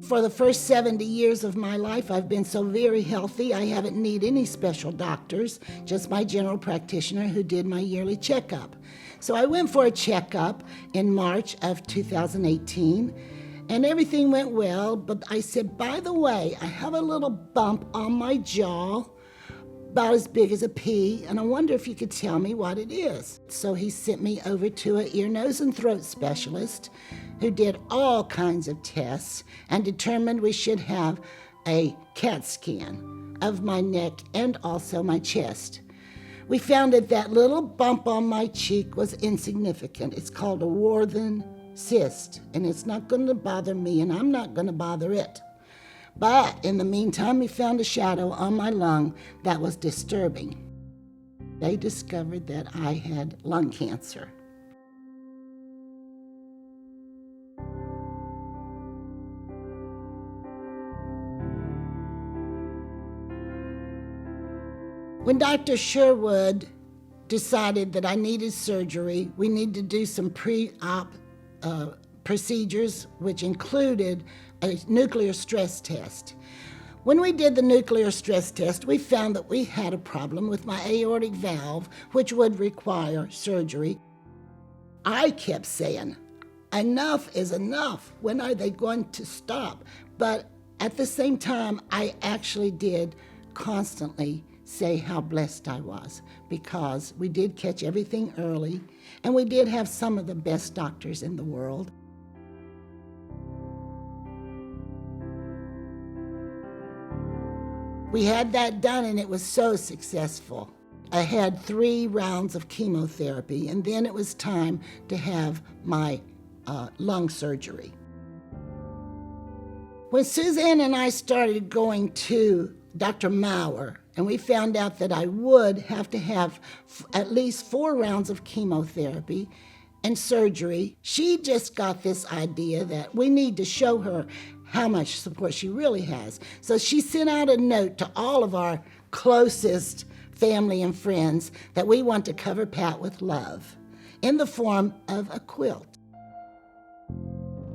For the first 70 years of my life, I've been so very healthy, I haven't needed any special doctors, just my general practitioner who did my yearly checkup. So I went for a checkup in March of 2018, and everything went well, but I said, by the way, I have a little bump on my jaw, about as big as a pea, and I wonder if you could tell me what it is. So he sent me over to an ear, nose, and throat specialist who did all kinds of tests and determined we should have a CAT scan of my neck and also my chest. We found that little bump on my cheek was insignificant. It's called a Warthin cyst, and it's not going to bother me, and I'm not going to bother it. But in the meantime, we found a shadow on my lung that was disturbing. They discovered that I had lung cancer. When Dr. Sherwood decided that I needed surgery, we needed to do some pre-op procedures, which included a nuclear stress test. When we did the nuclear stress test, we found that we had a problem with my aortic valve, which would require surgery. I kept saying, enough is enough. When are they going to stop? But at the same time, I actually did constantly say how blessed I was, because we did catch everything early, and we did have some of the best doctors in the world. We had that done, and it was so successful. I had 3 rounds of chemotherapy, and then it was time to have my lung surgery. When Suzanne and I started going to Dr. Maurer, and we found out that I would have to have at least 4 rounds of chemotherapy and surgery, she just got this idea that we need to show her how much support she really has. So she sent out a note to all of our closest family and friends that we want to cover Pat with love in the form of a quilt.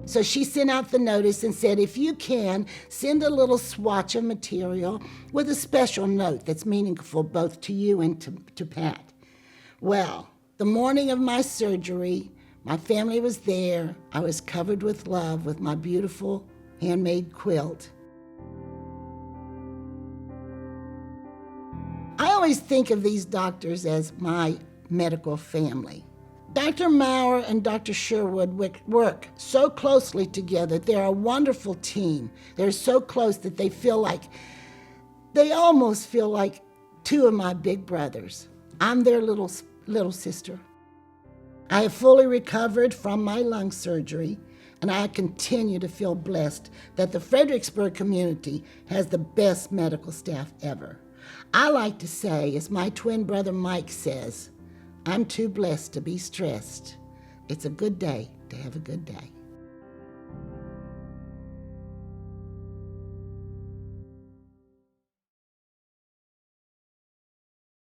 So she sent out the notice and said, if you can, send a little swatch of material with a special note that's meaningful both to you and to Pat. Well, the morning of my surgery, my family was there. I was covered with love with my beautiful handmade quilt. I always think of these doctors as my medical family. Dr. Maurer and Dr. Sherwood work so closely together. They're a wonderful team. They're so close that they almost feel like 2 of my big brothers. I'm their little sister. I have fully recovered from my lung surgery, and I continue to feel blessed that the Fredericksburg community has the best medical staff ever. I like to say, as my twin brother Mike says, I'm too blessed to be stressed. It's a good day to have a good day.